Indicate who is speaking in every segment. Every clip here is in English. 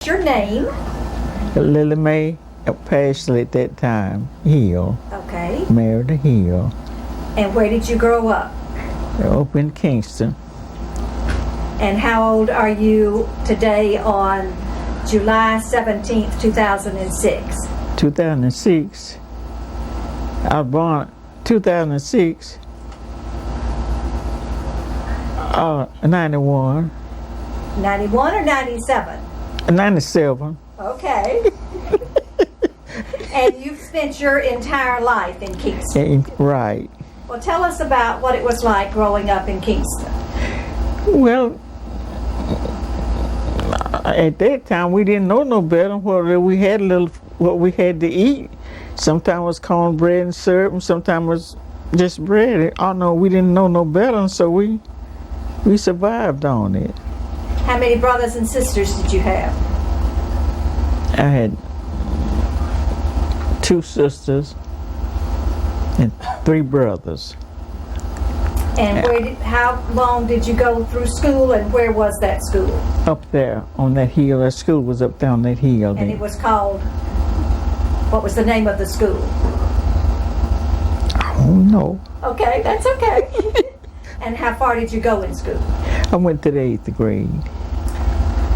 Speaker 1: your name?
Speaker 2: Lillie Mae Pashley at that time. Hill.
Speaker 1: Okay.
Speaker 2: Married to Hill.
Speaker 1: And where did you grow up?
Speaker 2: Up in Kingston.
Speaker 1: And how old are you today on July 17th, 2006?
Speaker 2: 2006. I was born 2006. 91.
Speaker 1: 91 or 97?
Speaker 2: 97.
Speaker 1: Okay. And you've spent your entire life in Kingston.
Speaker 2: Right.
Speaker 1: Well, tell us about what it was like growing up in Kingston.
Speaker 2: Well, at that time we didn't know no better. What we had what we had to eat. Sometimes it was cornbread and syrup, and sometimes it was just bread. Oh no, we didn't know no better, so we survived on it.
Speaker 1: How many brothers and sisters did you have?
Speaker 2: I had 2 sisters and 3 brothers.
Speaker 1: And how long did you go through school, and where was that school?
Speaker 2: Up there on that hill. That school was up down that hill.
Speaker 1: And it was called, what was the name of the school?
Speaker 2: I don't know.
Speaker 1: Okay, that's okay. And how far did you go in school?
Speaker 2: I went to the 8th grade.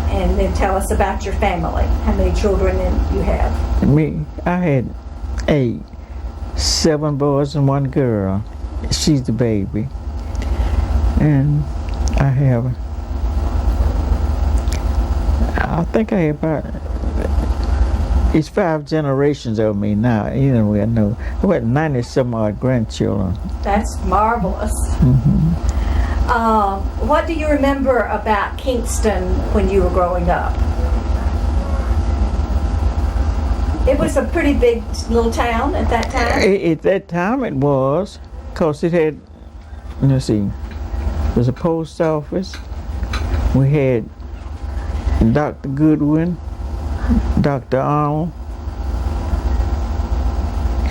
Speaker 1: And then tell us about your family. How many children you have?
Speaker 2: Me, I had 8, 7 boys and 1 girl. She's the baby. And I think I have about, it's 5 generations of me now. Anyway, I know. I got 90-some odd grandchildren.
Speaker 1: That's marvelous.
Speaker 2: Mm-hmm.
Speaker 1: What do you remember about Kingston when you were growing up? It was a pretty big little town at that time?
Speaker 2: At that time it was, because it had, let's see, there was a post office. We had Dr. Goodwin, Dr. Arnold.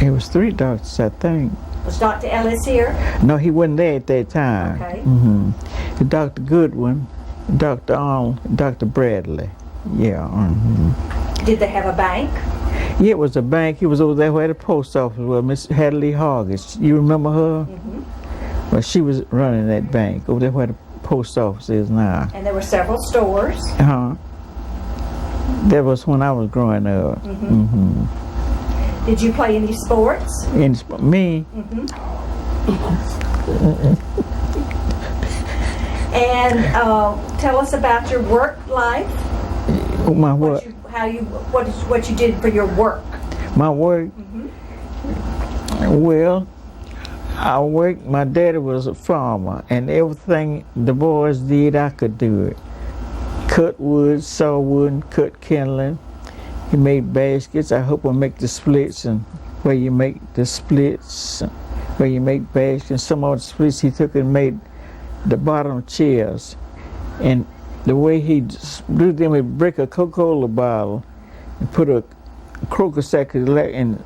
Speaker 2: It was 3 doctors, I think.
Speaker 1: Was Dr. Ellis here?
Speaker 2: No, he wasn't there at that time.
Speaker 1: Okay.
Speaker 2: Mm-hmm. Dr. Goodwin, Dr. Arnold, Dr. Bradley. Yeah. Mm-hmm.
Speaker 1: Did they have a bank?
Speaker 2: Yeah, it was a bank. He was over there where the post office was, Miss Hadley Hoggins. You remember her?
Speaker 1: Mm-hmm.
Speaker 2: Well, she was running that bank over there where the post office is now.
Speaker 1: And there were several stores?
Speaker 2: Uh-huh. That was when I was growing up.
Speaker 1: Mm-hmm.
Speaker 2: Mm-hmm.
Speaker 1: Did you play any sports?
Speaker 2: Me?
Speaker 1: Mm-hmm. And tell us about your work life.
Speaker 2: My what?
Speaker 1: What you did for your work.
Speaker 2: My work?
Speaker 1: Mm-hmm.
Speaker 2: Well, I worked, my daddy was a farmer, and everything the boys did, I could do it. Cut wood, saw wood, cut kindling. He made baskets. I helped him make the splits, and where you make the splits, where you make baskets. Some of the splits he took and made the bottom chairs. And the way he do them, he'd break a Coca-Cola bottle and put a croaker sack and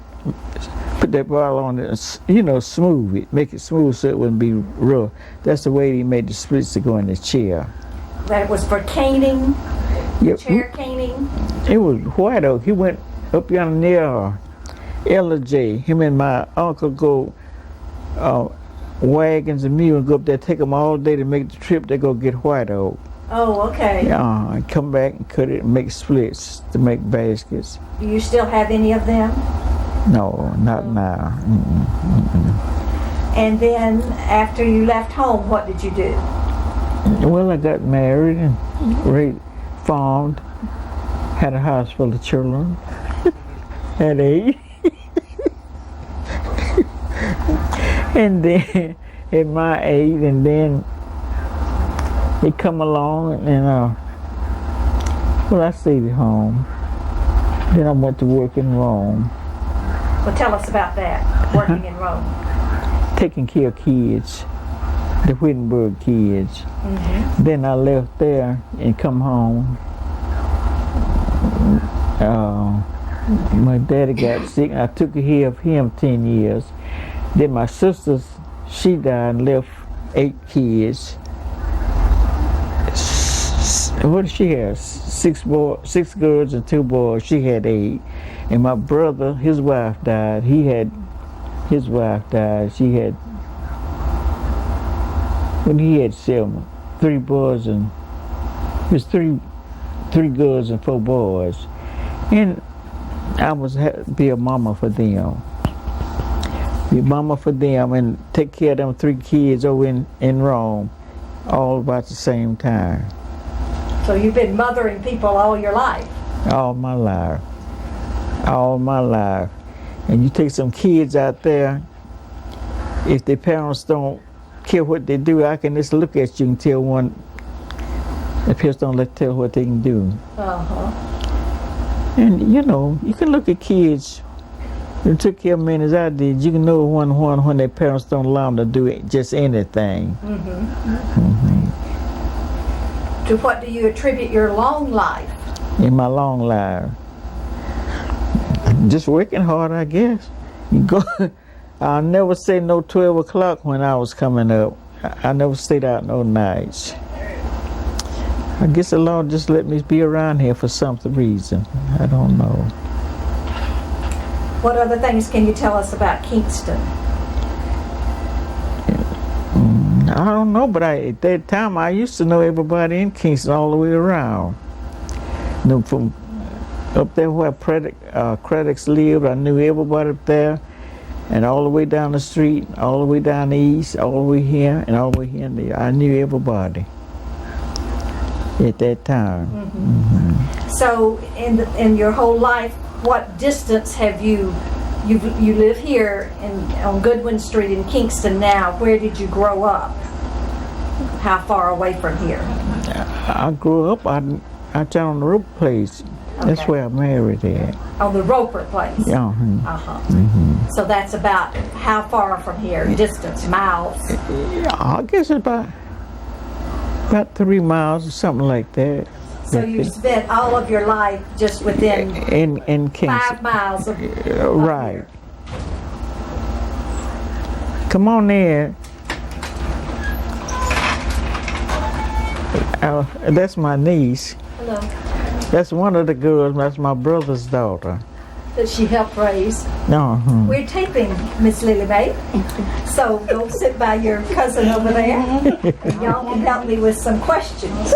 Speaker 2: put that bottle on it, smooth it, make it smooth so it wouldn't be rough. That's the way he made the splits to go in the chair.
Speaker 1: That was for caning?
Speaker 2: Yep.
Speaker 1: Chair caning?
Speaker 2: It was White Oak. He went up yonder near J. Him and my uncle go wagons and mules, go up there, take them all day to make the trip. They go get White Oak.
Speaker 1: Oh, okay.
Speaker 2: And come back and cut it and make splits to make baskets.
Speaker 1: Do you still have any of them?
Speaker 2: No, not now. Mm-mm, mm-mm.
Speaker 1: And then after you left home, what did you do?
Speaker 2: Well, I got married and farmed, had a house full of children, had 8. And then at my age, and then he come along and I stayed at home. Then I went to work in Rome.
Speaker 1: Well, tell us about that, working in Rome.
Speaker 2: Taking care of kids, the Wittenberg kids.
Speaker 1: Mm-hmm.
Speaker 2: Then I left there and come home. My daddy got sick, and I took care of him 10 years. Then my sister, she died and left 8 kids. What did she have? Six girls and 2 boys. She had 8. And my brother, his wife died. His wife died. He had 7, 3 boys and it was 3 girls and 4 boys. And I was be a mama for them. Be a mama for them and take care of them 3 kids over in Rome, all about the same time.
Speaker 1: So you've been mothering people all your life?
Speaker 2: All my life. All my life. And you take some kids out there, if their parents don't care what they do, I can just look at you and tell one, the parents don't tell what they can do.
Speaker 1: Uh-huh.
Speaker 2: And you know, you can look at kids who took care of men as I did, you can know when their parents don't allow them to do just anything.
Speaker 1: To what do you attribute your long life?
Speaker 2: In my long life, just working hard, I guess. I'll never say no 12 o'clock when I was coming up. I never stayed out no nights. I guess the Lord just let me be around here for some reason. I don't know.
Speaker 1: What other things can you tell us about Kingston?
Speaker 2: I don't know, but at that time I used to know everybody in Kingston all the way around. You know, from up there where Craddock's lived, I knew everybody up there, and all the way down the street, all the way down the east, all the way here, and all the way here and there. I knew everybody at that time.
Speaker 1: So in your whole life, what distance have you live here on Goodwin Street in Kingston now? Where did you grow up? How far away from here?
Speaker 2: I grew up on the Roper place. That's where I married at.
Speaker 1: On the Roper place?
Speaker 2: Yeah.
Speaker 1: So that's about how far from here? Distance, miles?
Speaker 2: I guess about 3 miles or something like that.
Speaker 1: So you spent all of your life just within
Speaker 2: in Kingston.
Speaker 1: 5 miles of
Speaker 2: right. Come on in. That's my niece.
Speaker 1: Hello.
Speaker 2: That's one of the girls. That's my brother's daughter.
Speaker 1: That she helped raise. We're taping, Miss Lillie Mae. So go sit by your cousin over there. And y'all can help me with some questions.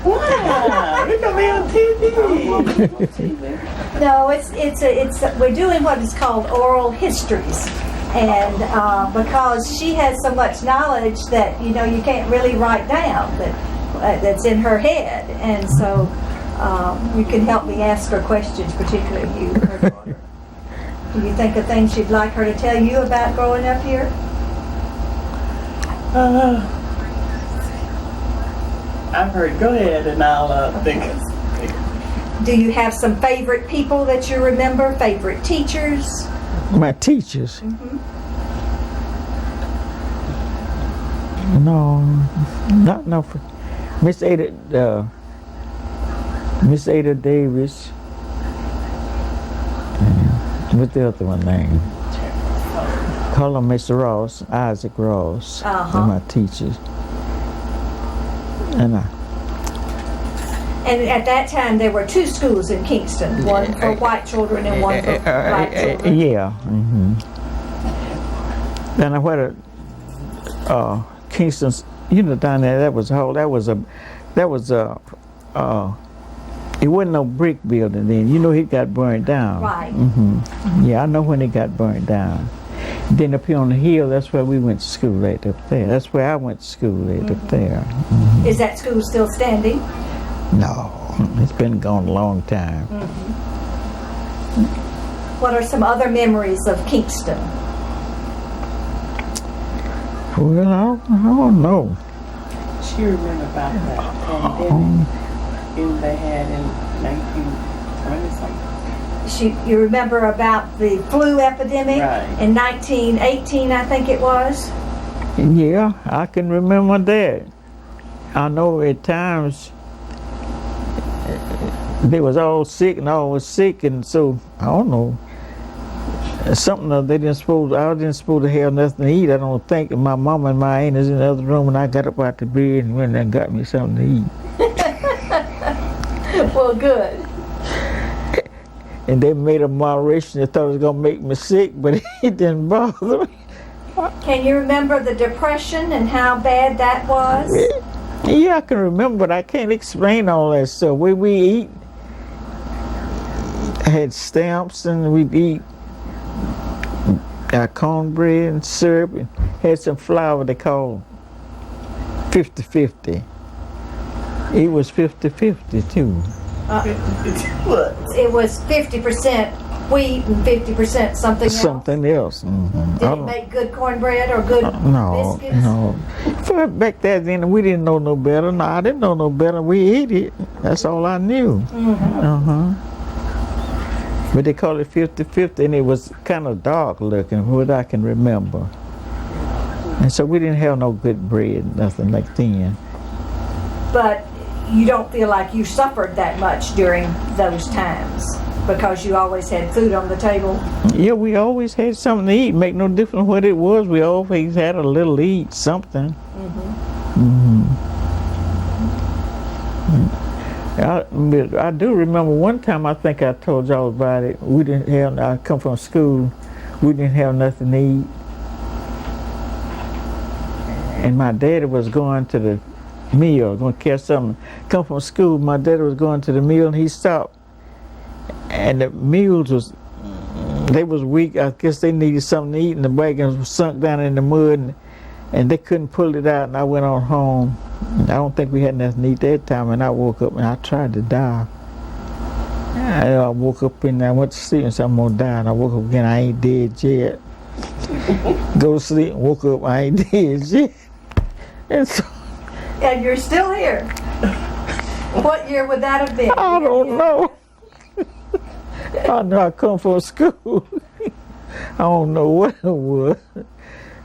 Speaker 3: Wow, we're gonna be on TV.
Speaker 1: No, we're doing what is called oral histories, and because she has so much knowledge that you can't really write down that's in her head, and so you can help me ask her questions, particularly you, her daughter. Do you think of things you'd like her to tell you about growing up here?
Speaker 3: I've heard. Go ahead, and I'll think.
Speaker 1: Do you have some favorite people that you remember? Favorite teachers?
Speaker 2: My teachers? No, not no. Miss Ada Davis. What's the other one name? Call him Mr. Ross, Isaac Ross. They're my teachers. And
Speaker 1: at that time, there were 2 schools in Kingston, one for white children and one for black children.
Speaker 2: Yeah. Then I went to Kingston's. Down there, it wasn't no brick building then. It got burned down.
Speaker 1: Right.
Speaker 2: Yeah, I know when it got burned down. Then up here on the hill, that's where we went to school at up there. That's where I went to school at up there.
Speaker 1: Is that school still standing?
Speaker 2: No, it's been gone a long time.
Speaker 1: What are some other memories of Kingston?
Speaker 2: Well, I don't know.
Speaker 3: She remember about that pandemic they had in 1920 something.
Speaker 1: You remember about the flu epidemic in 1918, I think it was?
Speaker 2: Yeah, I can remember that. I know at times they was all sick and all was sick, and so I don't know. something that I didn't supposed to have nothing to eat. I don't think. And my mama and my aunt is in the other room, and I got up out the bed and went and got me something to eat.
Speaker 1: Well, good.
Speaker 2: And they made a moderation. They thought it was gonna make me sick, but it didn't bother me.
Speaker 1: Can you remember the Depression and how bad that was?
Speaker 2: Yeah, I can remember, but I can't explain all that stuff. Where we eat, had stamps, and we'd eat our cornbread and syrup, and had some flour they called 50-50. It was 50-50 too.
Speaker 3: What?
Speaker 1: It was 50% wheat and 50% something else.
Speaker 2: Something else. Mm-hmm.
Speaker 1: Did it make good cornbread or good
Speaker 2: No,
Speaker 1: biscuits?
Speaker 2: no. For back then, we didn't know no better. No, I didn't know no better. We ate it. That's all I knew.
Speaker 1: Mm-hmm.
Speaker 2: But they called it 50-50, and it was kind of dark looking, what I can remember. And so we didn't have no good bread, nothing like then.
Speaker 1: But you don't feel like you suffered that much during those times because you always had food on the table?
Speaker 2: Yeah, we always had something to eat. Make no difference what it was. We always had a little to eat, something. I do remember one time, I think I told y'all about it. We didn't have, I come from school, we didn't have nothing to eat. And my daddy was going to the meal, going to catch something. Come from school, my daddy was going to the meal, and he stopped. And the mules they was weak. I guess they needed something to eat, and the wagons was sunk down in the mud, and they couldn't pull it out, and I went on home. I don't think we had nothing to eat that time, and I woke up and I tried to die. I woke up and I went to sleep and said, I'm gonna die, and I woke up again, I ain't dead yet. Go to sleep and woke up, I ain't dead yet. And so,
Speaker 1: And you're still here. What year would that have been?
Speaker 2: I don't know. I know I come from school. I don't know what it was.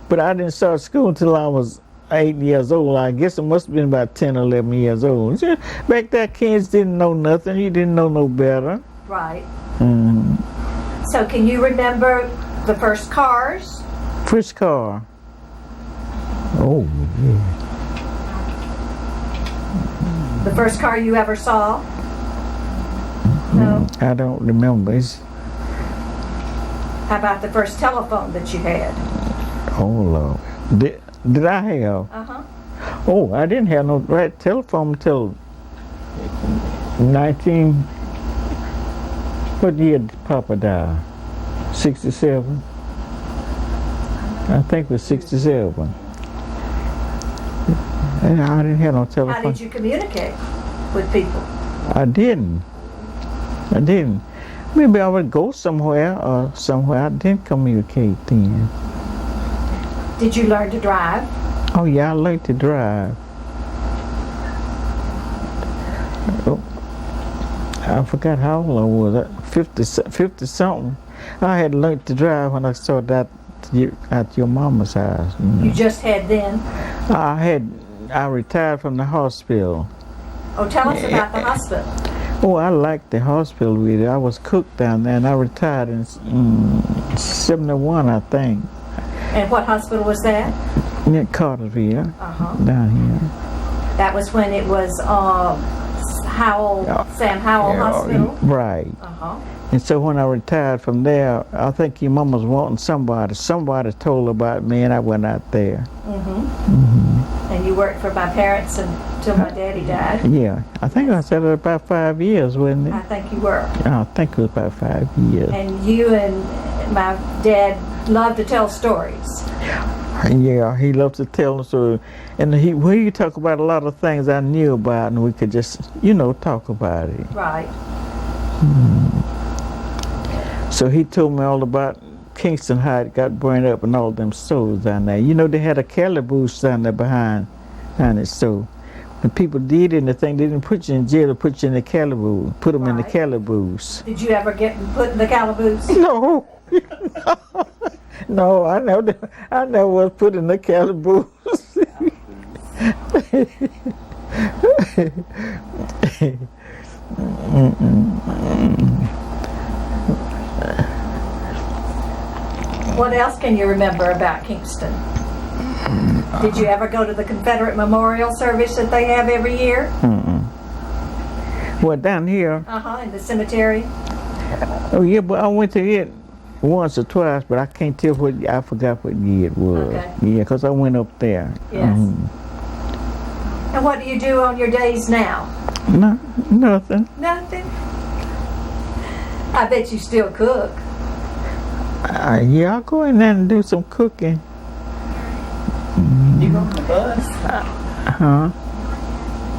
Speaker 2: But I didn't start school until I was 8 years old. I guess it must have been about 10 or 11 years old. Back then, kids didn't know nothing. You didn't know no better.
Speaker 1: Right. So can you remember the first cars?
Speaker 2: First car. Oh, yeah.
Speaker 1: The first car you ever saw? No.
Speaker 2: I don't remember.
Speaker 1: How about the first telephone that you had?
Speaker 2: Oh, Lord. Did I have?
Speaker 1: Uh-huh.
Speaker 2: Oh, I didn't have no right telephone until 19... What year did Papa die? 67? I think it was 67. And I didn't have no telephone.
Speaker 1: How did you communicate with people?
Speaker 2: I didn't. Maybe I would go somewhere or somewhere. I didn't communicate then.
Speaker 1: Did you learn to drive?
Speaker 2: Oh yeah, I learned to drive. Oh, I forgot how old I was. 50 something. I had learned to drive when I started at your mama's house.
Speaker 1: You just had then?
Speaker 2: I retired from the hospital.
Speaker 1: Oh, tell us about the hospital.
Speaker 2: Oh, I liked the hospital with it. I was cook down there, and I retired in 71, I think.
Speaker 1: And what hospital was that?
Speaker 2: Near Carterville, down here.
Speaker 1: That was when it was Sam Howell Hospital?
Speaker 2: Right. And so when I retired from there, I think your mom was wanting somebody. Somebody told her about me, and I went out there.
Speaker 1: And you worked for my parents until my daddy died?
Speaker 2: Yeah. I think I said it about 5 years, wasn't it?
Speaker 1: I think you were.
Speaker 2: I think it was about 5 years.
Speaker 1: And you and my dad loved to tell stories.
Speaker 2: Yeah, he loved to tell them stories. And he talk about a lot of things I knew about, and we could just, talk about it.
Speaker 1: Right.
Speaker 2: So he told me all about Kingston, how it got burned up, and all them stores down there. They had a calaboose down there behind it. So when people did anything, they didn't put you in jail, they put you in the calaboose, put them in the calaboose.
Speaker 1: Did you ever get put in the calaboose?
Speaker 2: No. No, I never was put in the calaboose.
Speaker 1: What else can you remember about Kingston? Did you ever go to the Confederate Memorial Service that they have every year?
Speaker 2: Well, down here,
Speaker 1: In the cemetery?
Speaker 2: oh yeah, but I went to it once or twice, but I can't tell I forgot what year it was.
Speaker 1: Okay.
Speaker 2: Yeah, because I went up there.
Speaker 1: Yes. And what do you do on your days now?
Speaker 2: No, nothing.
Speaker 1: Nothing. I bet you still cook.
Speaker 2: Yeah, I'll go in there and do some cooking.
Speaker 3: You go on the bus?
Speaker 2: Huh?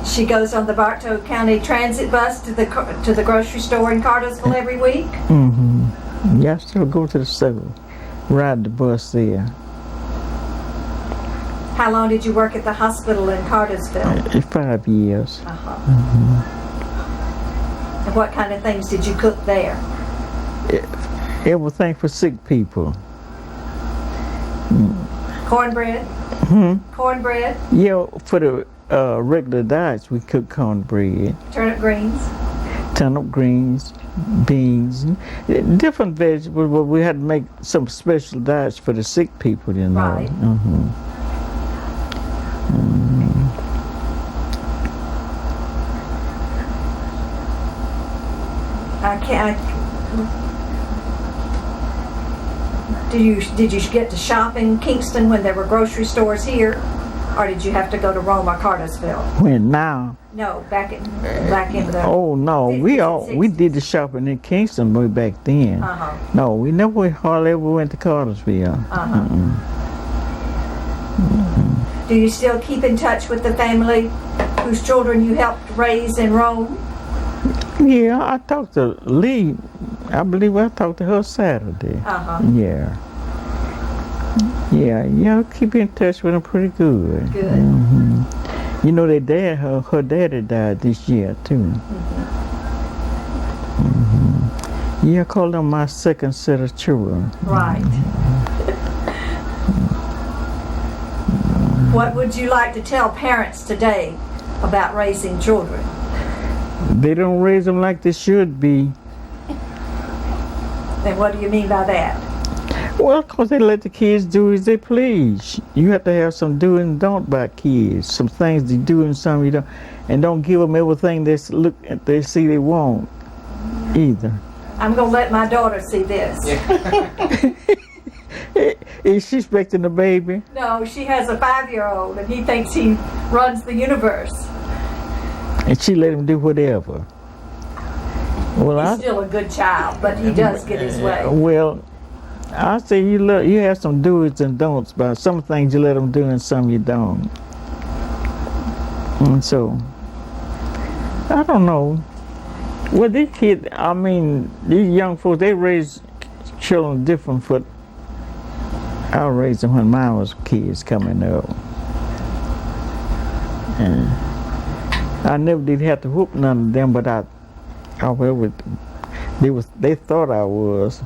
Speaker 1: She goes on the Bartow County Transit bus to the grocery store in Cartersville every week.
Speaker 2: Yeah, I still go to the store, ride the bus there.
Speaker 1: How long did you work at the hospital in Cartersville?
Speaker 2: 5 years.
Speaker 1: And what kind of things did you cook there?
Speaker 2: Everything for sick people.
Speaker 1: Cornbread? Cornbread?
Speaker 2: Yeah, for the regular diets, we cook cornbread,
Speaker 1: Turnip greens?
Speaker 2: turnip greens, beans, different vegetables, but we had to make some special diets for the sick people, you know.
Speaker 1: Right. Did you get to shop in Kingston when there were grocery stores here? Or did you have to go to Rome or Cartersville?
Speaker 2: When now?
Speaker 1: No, back in the
Speaker 2: Oh no,
Speaker 1: 50s and
Speaker 2: we
Speaker 1: 60s.
Speaker 2: did the shopping in Kingston way back then. No, we never hardly ever went to Cartersville.
Speaker 1: Do you still keep in touch with the family whose children you helped raise in Rome?
Speaker 2: Yeah, I talked to Lee. I believe I talked to her Saturday. Yeah. I keep in touch with them pretty good.
Speaker 1: Good.
Speaker 2: You know, her daddy died this year too. Yeah, I call them my second set of children.
Speaker 1: Right. What would you like to tell parents today about raising children?
Speaker 2: They don't raise them like they should be.
Speaker 1: And what do you mean by that?
Speaker 2: Well, because they let the kids do as they please. You have to have some do and don't by kids. Some things they do and some you don't. And don't give them everything they see they want either.
Speaker 1: I'm going to let my daughter see this.
Speaker 2: Is she expecting a baby?
Speaker 1: No, she has a 5-year-old and he thinks he runs the universe.
Speaker 2: And she let him do whatever. Well,
Speaker 1: He's still a good child, but he does get his way.
Speaker 2: Well, I say you have some do's and don'ts, but some things you let them do and some you don't. And so, I don't know. Well, these kids, these young folks, they raise children different from I raised them when mine was kids coming up. And I never did have to whoop none of them, but they thought I was.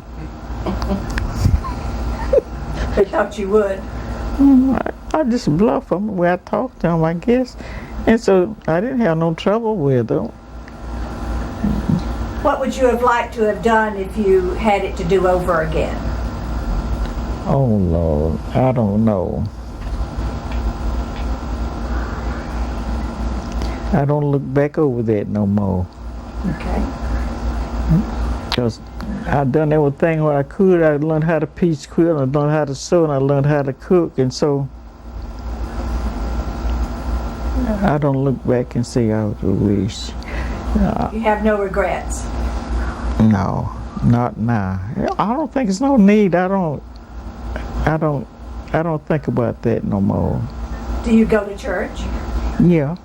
Speaker 1: They thought you would.
Speaker 2: I just bluff them the way I talk to them, I guess. And so I didn't have no trouble with them.
Speaker 1: What would you have liked to have done if you had it to do over again?
Speaker 2: Oh, Lord, I don't know. I don't look back over that no more.
Speaker 1: Okay.
Speaker 2: Because I done everything what I could. I learned how to piece quilt, I learned how to sew, and I learned how to cook. And so I don't look back and say I wish.
Speaker 1: You have no regrets?
Speaker 2: No, not now. I don't think it's no need. I don't think about that no more.
Speaker 1: Do you go to church?
Speaker 2: Yeah.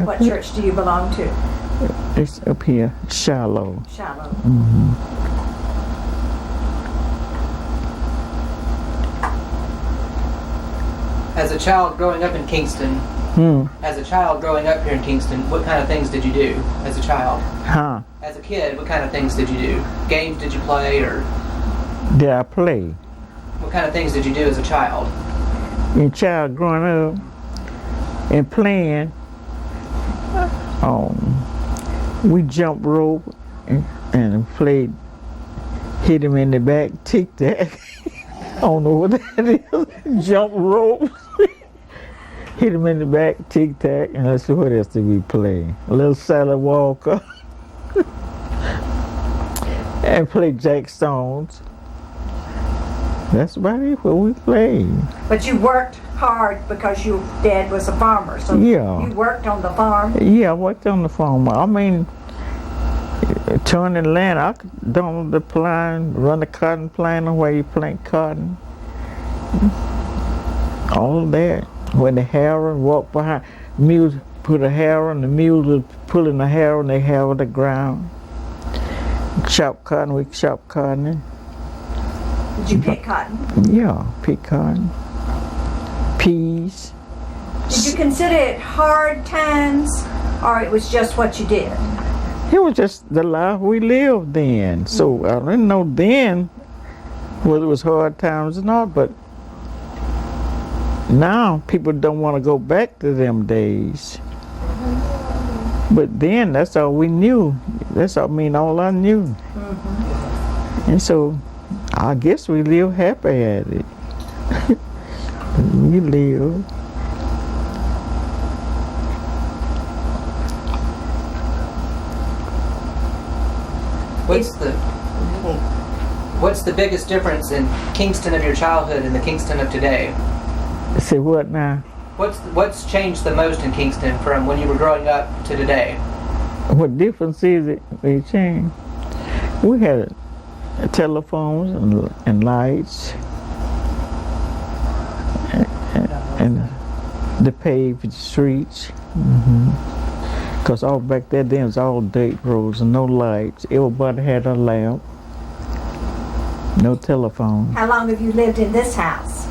Speaker 1: What church do you belong to?
Speaker 2: It's up here, Shiloh.
Speaker 1: Shiloh.
Speaker 3: As a child growing up in Kingston, as a child growing up here in Kingston, what kind of things did you do as a child?
Speaker 2: Huh?
Speaker 3: As a kid, what kind of things did you do? Games did you play, or
Speaker 2: Did I play?
Speaker 3: what kind of things did you do as a child?
Speaker 2: In child growing up and playing, we jumped rope and played hit him in the back, tic-tac. I don't know what that is. Jump rope. Hit him in the back, tic-tac, and let's see what else did we play. A little Sally Walker. And play Jack Stones. That's about it, what we played.
Speaker 1: But you worked hard because your dad was a farmer, so
Speaker 2: Yeah.
Speaker 1: you worked on the farm.
Speaker 2: Yeah, I worked on the farm. I mean, turning land, I could do the plant, run the cotton planter where you plant cotton. All that. When the harrow, walk behind, mules put a harrow, and the mules was pulling the harrow, and they harrow the ground. Chop cotton, we chop cotton.
Speaker 1: Did you pick cotton?
Speaker 2: Yeah, pick cotton. Peas.
Speaker 1: Did you consider it hard times, or it was just what you did?
Speaker 2: It was just the life we lived then. So I didn't know then whether it was hard times or not, but now people don't want to go back to them days. But then that's all we knew. That's all, all I knew. And so I guess we live happy at it. We live.
Speaker 3: What's the biggest difference in Kingston of your childhood and the Kingston of today?
Speaker 2: Say what now?
Speaker 3: What's changed the most in Kingston from when you were growing up to today?
Speaker 2: What difference is it they changed? We had telephones and lights and the paved streets. Because all back there then was all dirt roads and no lights. Everybody had a lamp. No telephone.
Speaker 1: How long have you lived in this house?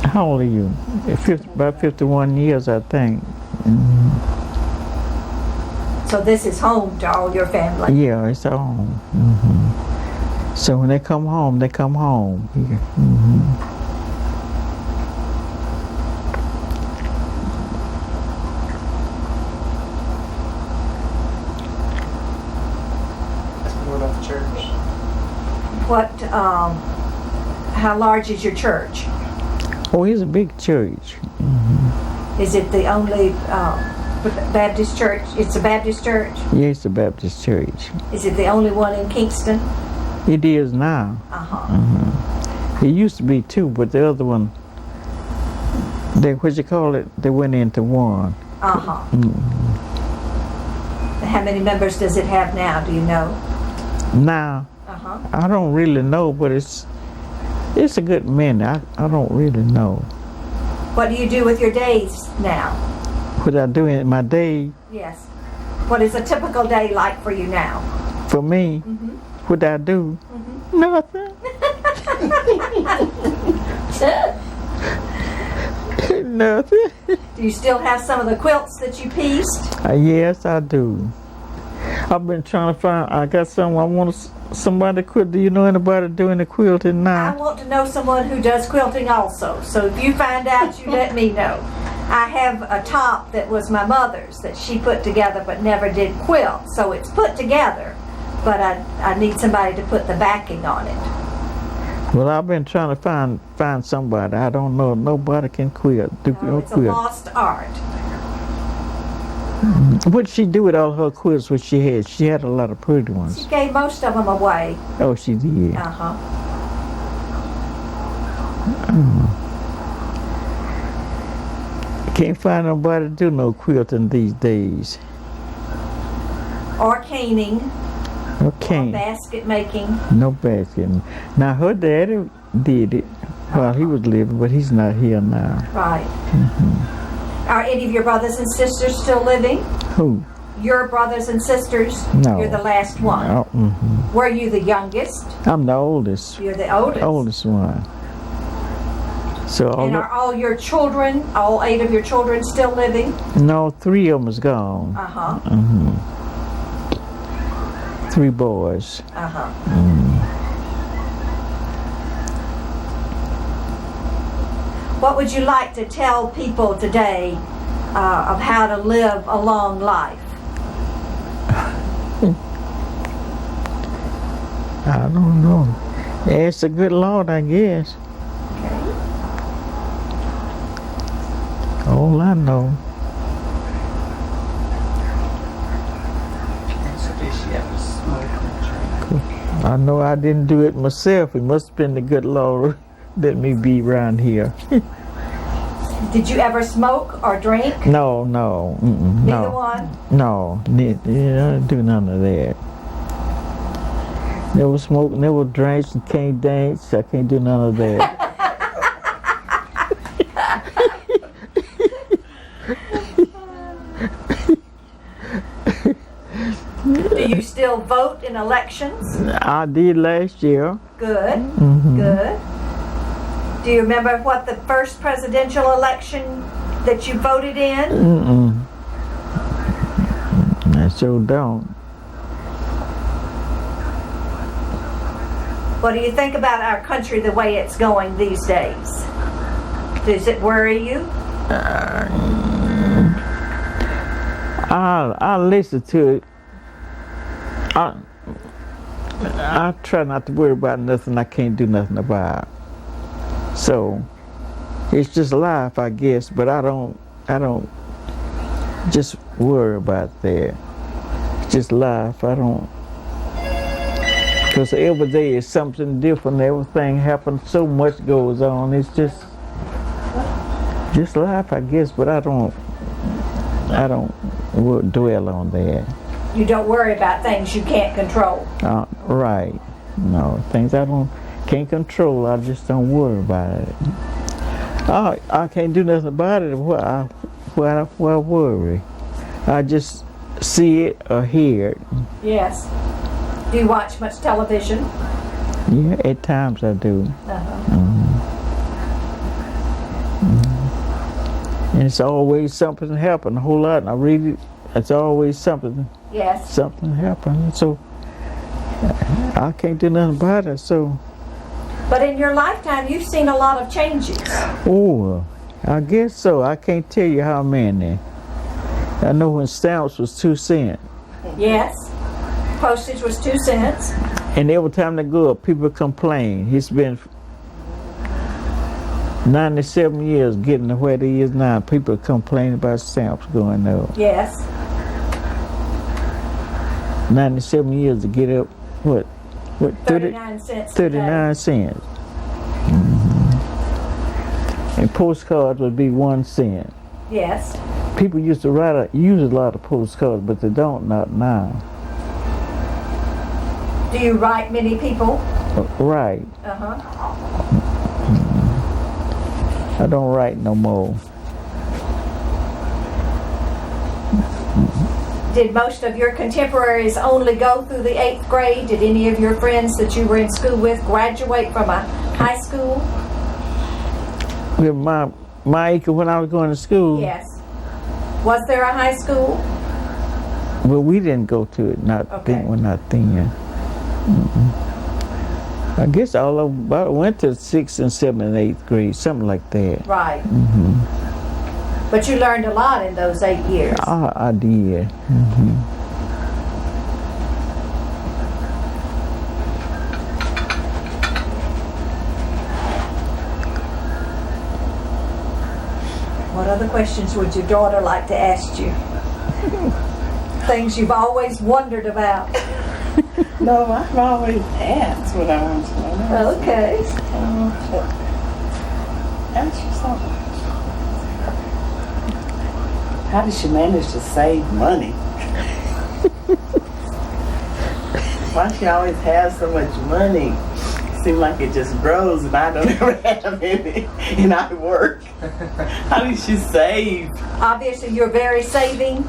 Speaker 2: How old are you? About 51 years, I think.
Speaker 1: So this is home to all your family?
Speaker 2: Yeah, it's home. So when they come home, they come home.
Speaker 3: What about the church?
Speaker 1: How large is your church?
Speaker 2: Oh, it's a big church.
Speaker 1: Is it the only Baptist church? It's a Baptist church?
Speaker 2: Yeah, it's a Baptist church.
Speaker 1: Is it the only one in Kingston?
Speaker 2: It is now. It used to be two, but the other one, they went into one.
Speaker 1: How many members does it have now? Do you know?
Speaker 2: Now, I don't really know, but it's a good many. I don't really know.
Speaker 1: What do you do with your days now?
Speaker 2: What I do in my day?
Speaker 1: Yes. What is a typical day like for you now?
Speaker 2: For me? What I do? Nothing. Nothing.
Speaker 1: Do you still have some of the quilts that you pieced?
Speaker 2: Yes, I do. I've been trying to find, I got some, I want somebody to quilt. Do you know anybody doing the quilting now?
Speaker 1: I want to know someone who does quilting also. So if you find out, you let me know. I have a top that was my mother's that she put together but never did quilt. So it's put together, but I need somebody to put the backing on it.
Speaker 2: Well, I've been trying to find somebody. I don't know. Nobody can quilt.
Speaker 1: It's a lost art.
Speaker 2: What did she do with all her quilts which she had? She had a lot of pretty ones.
Speaker 1: She gave most of them away.
Speaker 2: Oh, she did. Can't find nobody to do no quilting these days.
Speaker 1: Or caning.
Speaker 2: Okay.
Speaker 1: Or basket making.
Speaker 2: No basket. Now her daddy did it while he was living, but he's not here now.
Speaker 1: Right. Are any of your brothers and sisters still living?
Speaker 2: Who?
Speaker 1: Your brothers and sisters?
Speaker 2: No.
Speaker 1: You're the last one.
Speaker 2: No.
Speaker 1: Were you the youngest?
Speaker 2: I'm the oldest.
Speaker 1: You're the oldest.
Speaker 2: Oldest one. So
Speaker 1: and are all your children, all 8 of your children, still living?
Speaker 2: No, 3 of them is gone. 3 boys.
Speaker 1: What would you like to tell people today of how to live a long life?
Speaker 2: I don't know. Ask the good Lord, I guess.
Speaker 1: Okay.
Speaker 2: All I know.
Speaker 3: So did she ever smoke or drink?
Speaker 2: I know I didn't do it myself. It must have been the good Lord let me be around here.
Speaker 1: Did you ever smoke or drink?
Speaker 2: No. Mm-mm,
Speaker 1: Neither
Speaker 2: no.
Speaker 1: one?
Speaker 2: No. I didn't do none of that. Never smoked, never drank, and can't dance. I can't do none of that.
Speaker 1: Do you still vote in elections?
Speaker 2: I did last year.
Speaker 1: Good.
Speaker 2: Mm-hmm.
Speaker 1: Good. Do you remember what the first presidential election that you voted in?
Speaker 2: Mm-mm. I sure don't.
Speaker 1: What do you think about our country the way it's going these days? Does it worry you?
Speaker 2: I listen to it. I try not to worry about nothing I can't do nothing about. So it's just life, I guess, but I don't just worry about that. It's just life. I don't, because every day is something different. Everything happens. So much goes on. It's just life, I guess. But I don't dwell on that.
Speaker 1: You don't worry about things you can't control.
Speaker 2: Right. No, things I can't control. I just don't worry about it. I can't do nothing about it. Why worry? I just see it or hear it.
Speaker 1: Yes. Do you watch much television?
Speaker 2: Yeah, at times I do.
Speaker 1: Uh-huh.
Speaker 2: And it's always something happen. A whole lot. And I read it. It's always something.
Speaker 1: Yes.
Speaker 2: Something happened. So I can't do nothing about it. So.
Speaker 1: But in your lifetime, you've seen a lot of changes.
Speaker 2: Oh, I guess so. I can't tell you how many. I know when stamps was 2 cents.
Speaker 1: Yes. Postage was 2 cents.
Speaker 2: And every time they go up, people complain. It's been 97 years getting to where it is now. People complain about stamps going up.
Speaker 1: Yes.
Speaker 2: 97 years to get up, what
Speaker 1: 39 cents.
Speaker 2: 39 cents. And postcards would be 1 cent.
Speaker 1: Yes.
Speaker 2: People used to use a lot of postcards, but they don't, not now.
Speaker 1: Do you write many people?
Speaker 2: Right.
Speaker 1: Uh-huh.
Speaker 2: I don't write no more.
Speaker 1: Did most of your contemporaries only go through the 8th grade? Did any of your friends that you were in school with graduate from a high school?
Speaker 2: With my age when I was going to school.
Speaker 1: Yes. Was there a high school?
Speaker 2: Well, we didn't go to it.
Speaker 1: Okay.
Speaker 2: We're not then. I guess all of them went to 6th and 7th and 8th grade, something like that.
Speaker 1: Right. But you learned a lot in those 8 years.
Speaker 2: I did.
Speaker 1: What other questions would your daughter like to ask you? Things you've always wondered about.
Speaker 4: No, I've always asked what I want to know.
Speaker 1: Okay.
Speaker 4: Ask you something. How does she manage to save money? Why she always has so much money? Seems like it just grows and I don't ever have any, and I work. How does she save?
Speaker 1: Obviously, you're very saving,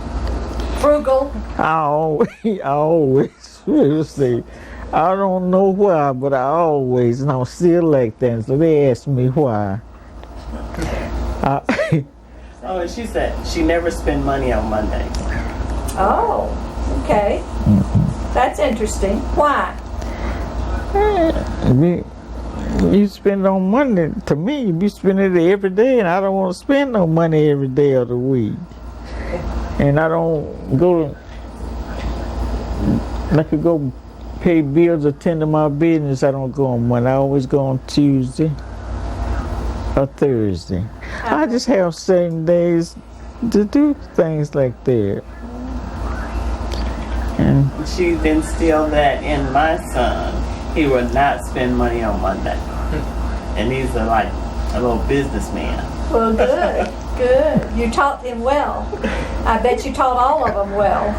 Speaker 1: frugal.
Speaker 2: I always see. I don't know why, but I always, and I'm still like that. So they ask me why.
Speaker 4: Oh, and she said she never spend money on Mondays.
Speaker 1: Oh, okay. That's interesting. Why?
Speaker 2: You spend on money. To me, you be spending it every day, and I don't want to spend no money every day of the week. And I don't go. I could go pay bills, attend to my business, I don't go on Monday. I always go on Tuesday or Thursday. I just have certain days to do things like that. And
Speaker 4: She's instilled that in my son. He will not spend money on Monday. And he's like a little businessman.
Speaker 1: Well, good, good. You taught him well. I bet you taught all of them well.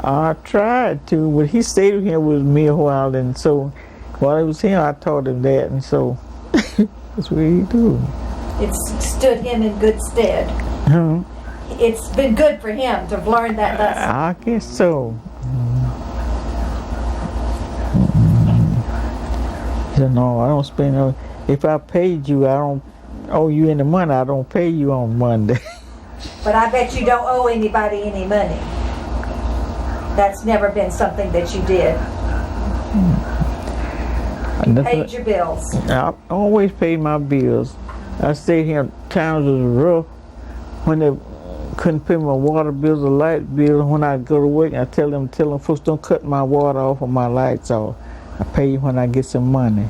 Speaker 2: I tried to, but he stayed here with me a while, and so while he was here, I taught him that, and so that's what he do.
Speaker 1: It's stood him in good stead.
Speaker 2: Huh?
Speaker 1: It's been good for him to have learned that lesson.
Speaker 2: I guess so. He said, no, I don't spend no. If I paid you, I don't owe you any money. I don't pay you on Monday.
Speaker 1: But I bet you don't owe anybody any money. That's never been something that you did. Paid your bills.
Speaker 2: I always paid my bills. I stayed here. Times was rough when they couldn't pay my water bills or light bills. When I go to work, I tell them folks, don't cut my water off or my lights off. I pay you when I get some money.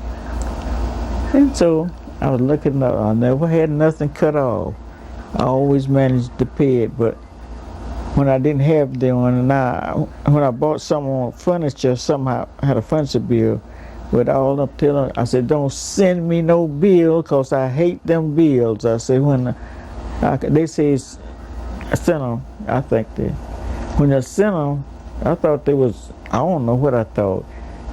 Speaker 2: And so I was looking up. I never had nothing cut off. I always managed to pay it, but when I didn't have them, when I bought some on furniture, somehow I had a furniture bill with all up till I said, don't send me no bill because I hate them bills. I said, they say send them, I think when I sent them, I thought they was, I don't know what I thought.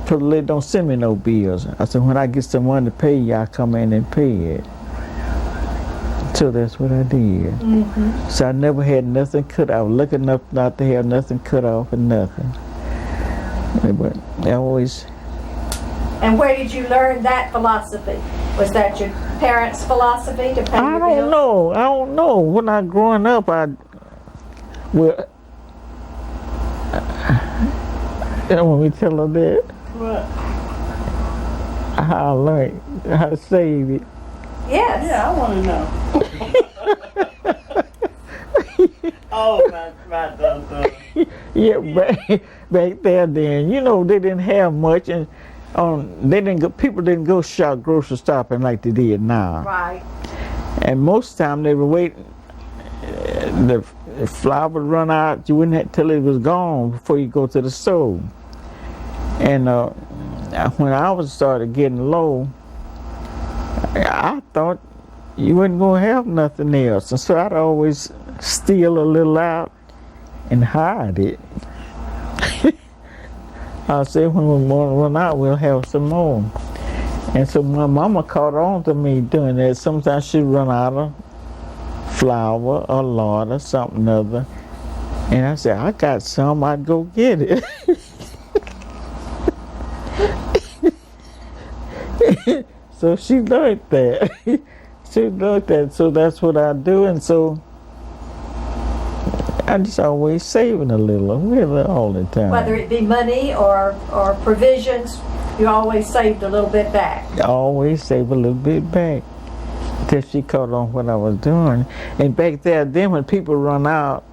Speaker 2: Told them, don't send me no bills. I said, when I get some money to pay you, I come in and pay it. So that's what I did. Mm-hmm. So I never had nothing cut off. Looking up not to have nothing cut off and nothing. But I always.
Speaker 1: And where did you learn that philosophy? Was that your parents' philosophy to pay your bills?
Speaker 2: I don't know. When I growing up, you don't want me to tell her that?
Speaker 4: What?
Speaker 2: How I learned how to save it.
Speaker 1: Yes.
Speaker 4: Yeah, I want to know. Oh, my daughter.
Speaker 2: Yeah, back there then, they didn't have much, and people didn't go shop grocery shopping like they did now.
Speaker 1: Right.
Speaker 2: And most time they would wait. The flour would run out. You wouldn't have till it was gone before you go to the store. And when I was started getting low, I thought you wasn't gonna have nothing else, and so I'd always steal a little out and hide it. I said, when we run out, we'll have some more. And so my mama caught on to me doing that. Sometimes she'd run out of flour or lard or something other, and I said, I got some, I'd go get it. So she learned that. So that's what I do, and so I just always saving a little, really all the time.
Speaker 1: Whether it be money or provisions, you always saved a little bit back.
Speaker 2: I always save a little bit back. Till she caught on what I was doing. And back there, then when people run out,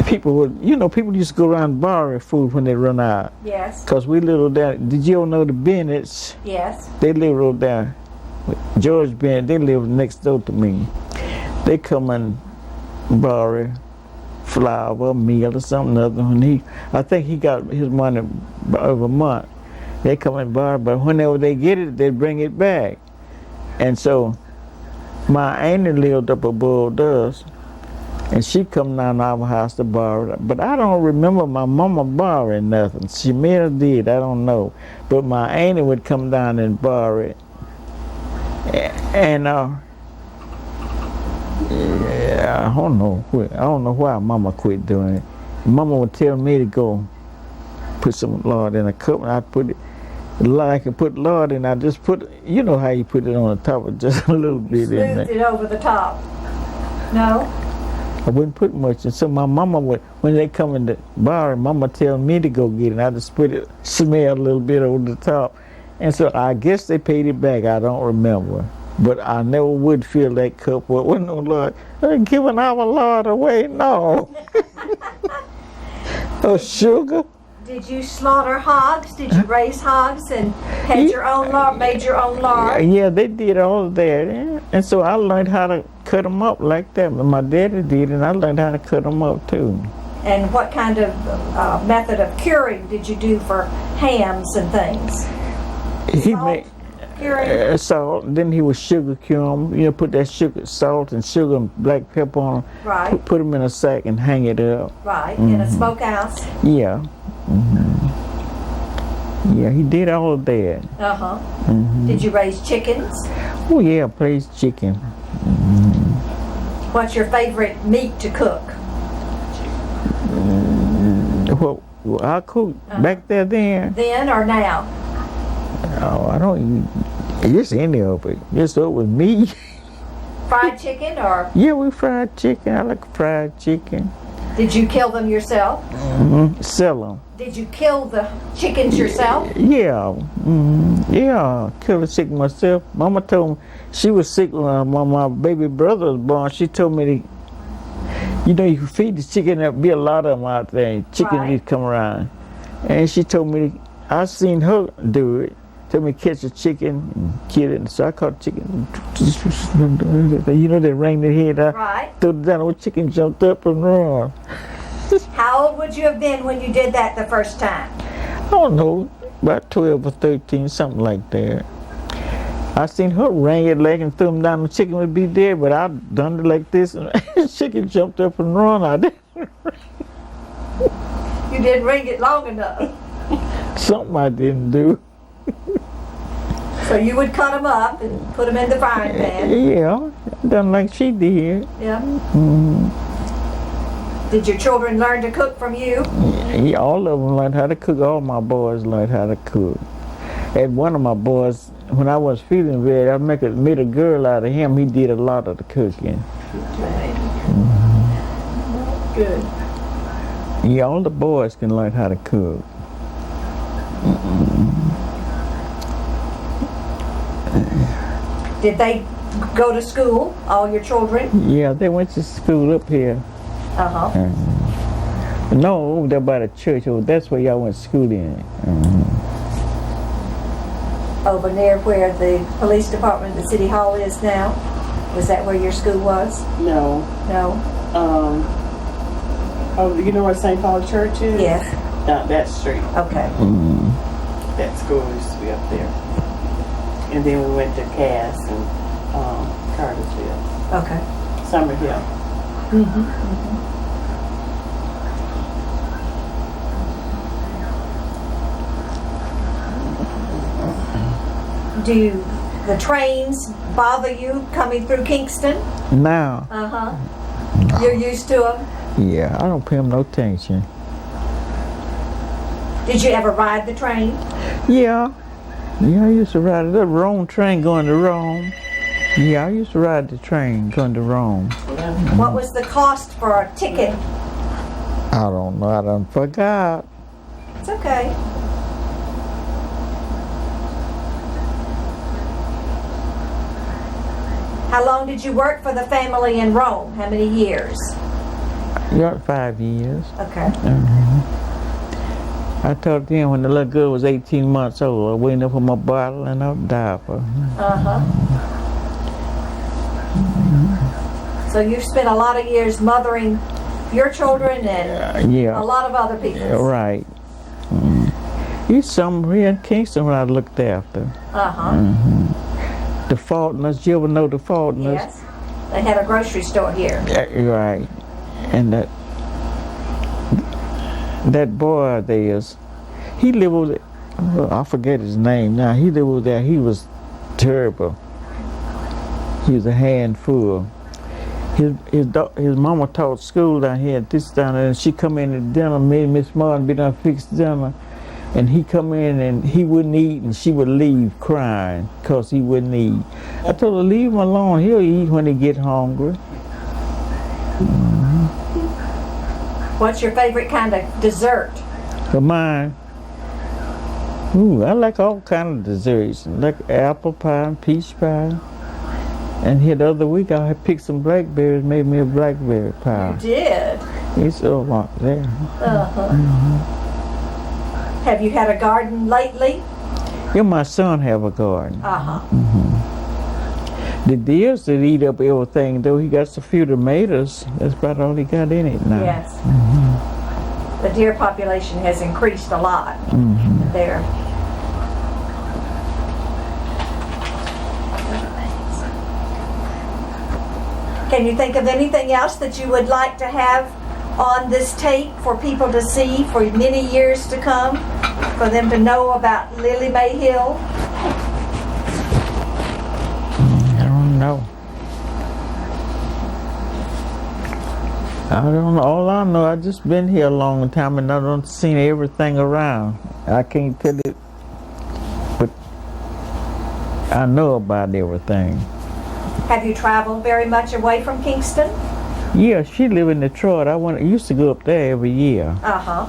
Speaker 2: people used to go around borrowing food when they run out.
Speaker 1: Yes.
Speaker 2: Because we lived over there. Did you all know the Bennetts?
Speaker 1: Yes.
Speaker 2: They live over there. George Bennett, they live next door to me. They come and borrow flour, meal, or something other. I think he got his money over a month. They come and borrow, but whenever they get it, they bring it back. And so my auntie lived up above us, and she come down to our house to borrow. But I don't remember my mama borrowing nothing. She may have did, I don't know. But my auntie would come down and borrow it. And yeah, I don't know why Mama quit doing it. Mama would tell me to go put some lard in a cup, and I'd put it. I could put lard in. I just put, you know how you put it on the top of just a little bit in there.
Speaker 1: Smoothed it over the top. No.
Speaker 2: I wouldn't put much, and so my mama would, when they come in the bar, Mama tell me to go get it. And I just put it, smell a little bit over the top, and so I guess they paid it back. I don't remember, but I never would fill that cup with no lard. They're giving our lard away, no. Or sugar.
Speaker 1: Did you slaughter hogs? Did you raise hogs and had your own lard, made your own lard?
Speaker 2: Yeah, they did all of that. And so I learned how to cut them up like that. But my daddy did, and I learned how to cut them up too.
Speaker 1: And what kind of method of curing did you do for hams and things?
Speaker 2: He
Speaker 1: Salt
Speaker 2: made
Speaker 1: curing?
Speaker 2: salt. Then he would sugar cure them. You know, put that sugar, salt, and sugar and black pepper on them.
Speaker 1: Right,
Speaker 2: Put them in a sack and hang it up.
Speaker 1: right. In a smokehouse?
Speaker 2: Yeah. Yeah, he did all of that.
Speaker 1: Uh-huh. Did you raise chickens?
Speaker 2: Oh yeah, plays chicken.
Speaker 1: What's your favorite meat to cook?
Speaker 2: Well, I cooked back there then.
Speaker 1: Then or now?
Speaker 2: Oh, I don't eat just any of it. Just up with meat.
Speaker 1: Fried chicken or
Speaker 2: Yeah, we fried chicken. I like fried chicken.
Speaker 1: did you kill them yourself?
Speaker 2: Sell them.
Speaker 1: Did you kill the chickens yourself?
Speaker 2: Yeah, yeah. Kill a chicken myself. Mama told me she was sick when my baby brother was born. She told me to, you know, you can feed the chicken. There'll be a lot of them out there. And chicken
Speaker 1: Right.
Speaker 2: need to come around. And she told me, I seen her do it. Told me to catch a chicken and kill it. So I caught the chicken. You know, they rang their head out.
Speaker 1: Right.
Speaker 2: Threw it down. The chicken jumped up and ran.
Speaker 1: How old would you have been when you did that the first time?
Speaker 2: I don't know, about 12 or 13, something like that. I seen her wring it leg and threw him down. The chicken would be dead, but I done it like this, and the chicken jumped up and run. I did
Speaker 1: You didn't ring it long enough.
Speaker 2: something I didn't do.
Speaker 1: So you would cut them up and put them in the frying pan.
Speaker 2: Yeah, done like she did.
Speaker 1: Yeah. Did your children learn to cook from you?
Speaker 2: Yeah, all of them learned how to cook. All my boys learned how to cook. And one of my boys, when I was feeling bad, I made a girl out of him. He did a lot of the cooking.
Speaker 1: Good.
Speaker 2: Yeah, all the boys can learn how to cook.
Speaker 1: Did they go to school, all your children?
Speaker 2: Yeah, they went to school up here.
Speaker 1: Uh-huh.
Speaker 2: No, over there by the church. Oh, that's where y'all went to school in.
Speaker 1: Over near where the police department, the city hall is now? Was that where your school was?
Speaker 4: No.
Speaker 1: No?
Speaker 4: Oh, you know where St. Paul Church is?
Speaker 1: Yes.
Speaker 4: Down that street.
Speaker 1: Okay.
Speaker 4: That school used to be up there. And then we went to Cass and Cartersville.
Speaker 1: Okay.
Speaker 4: Summerhill.
Speaker 1: Do the trains bother you coming through Kingston?
Speaker 2: Now,
Speaker 1: Uh-huh. You're used to them?
Speaker 2: yeah, I don't pay them no attention.
Speaker 1: Did you ever ride the train?
Speaker 2: Yeah, I used to ride the Rome train going to Rome. Yeah, I used to ride the train going to Rome.
Speaker 1: What was the cost for a ticket?
Speaker 2: I don't know, I done forgot.
Speaker 1: It's okay. How long did you work for the family in Rome? How many years?
Speaker 2: Yeah, 5 years.
Speaker 1: Okay.
Speaker 2: I told them when the little girl was 18 months old, I waiting up for my bottle and a diaper.
Speaker 1: Uh-huh. So you've spent a lot of years mothering your children and
Speaker 2: Yeah,
Speaker 1: a lot of other people.
Speaker 2: right. He's somewhere here in Kingston when I looked after.
Speaker 1: Uh-huh.
Speaker 2: The Faulkners, you ever know the Faulkners?
Speaker 1: Yes. They had a grocery store here.
Speaker 2: Yeah, right. And that boy of theirs, he lived over there. I forget his name now. He lived over there. He was terrible. He was a handful. His mama taught school down here at this down there, and she come in at dinner, made Miss Martin be done fix dinner, and he come in and he wouldn't eat, and she would leave crying because he wouldn't eat. I told her, leave him alone. He'll eat when he get hungry.
Speaker 1: What's your favorite kind of dessert?
Speaker 2: For mine, ooh, I like all kind of desserts. I like apple pie and peach pie. And here the other week I had picked some blackberries, made me a blackberry pie.
Speaker 1: You did.
Speaker 2: It's all out there.
Speaker 1: Uh-huh. Have you had a garden lately?
Speaker 2: Yeah, my son have a garden.
Speaker 1: Uh-huh.
Speaker 2: The deers that eat up everything, though. He got a few tomatoes. That's about all he got in it now.
Speaker 1: Yes. The deer population has increased a lot there. Can you think of anything else that you would like to have on this tape for people to see for many years to come? For them to know about Lillie Mae Hill?
Speaker 2: I don't know. I don't know. All I know, I just been here a long time and I don't seen everything around. I can't tell it, but I know about everything.
Speaker 1: Have you traveled very much away from Kingston?
Speaker 2: Yeah, she live in Detroit. I used to go up there every year.
Speaker 1: Uh-huh.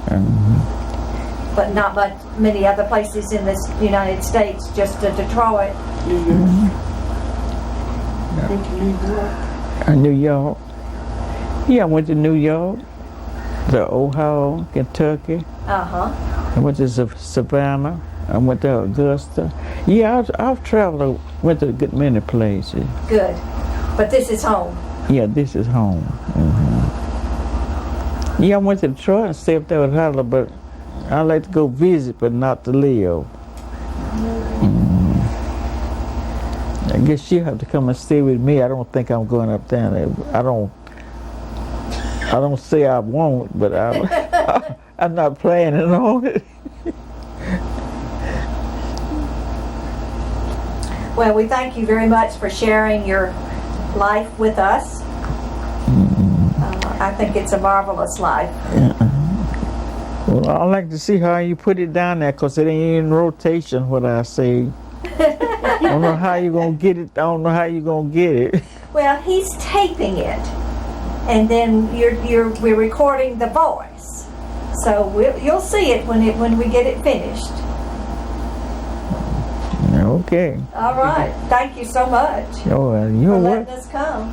Speaker 1: But not many other places in this United States, just to Detroit.
Speaker 2: New York. Yeah, I went to New York, to Ohio, Kentucky.
Speaker 1: Uh-huh.
Speaker 2: I went to Savannah. I went to Augusta. Yeah, I've traveled. Went to a good many places.
Speaker 1: Good. But this is home.
Speaker 2: Yeah, this is home. Yeah, I went to Detroit and stayed up there with Tyler, but I like to go visit, but not to live. I guess she'll have to come and stay with me. I don't think I'm going up there. I don't say I won't, but I'm not planning on it.
Speaker 1: Well, we thank you very much for sharing your life with us. I think it's a marvelous life.
Speaker 2: Well, I like to see how you put it down there, because it ain't in rotation, what I say. I don't know how you're going to get it. I don't know how you're going to get it.
Speaker 1: Well, he's taping it, and then we're recording the voice. So you'll see it when we get it finished.
Speaker 2: Okay.
Speaker 1: All right. Thank you so much
Speaker 2: Oh,
Speaker 1: for
Speaker 2: you're
Speaker 1: letting
Speaker 2: welcome.
Speaker 1: us come.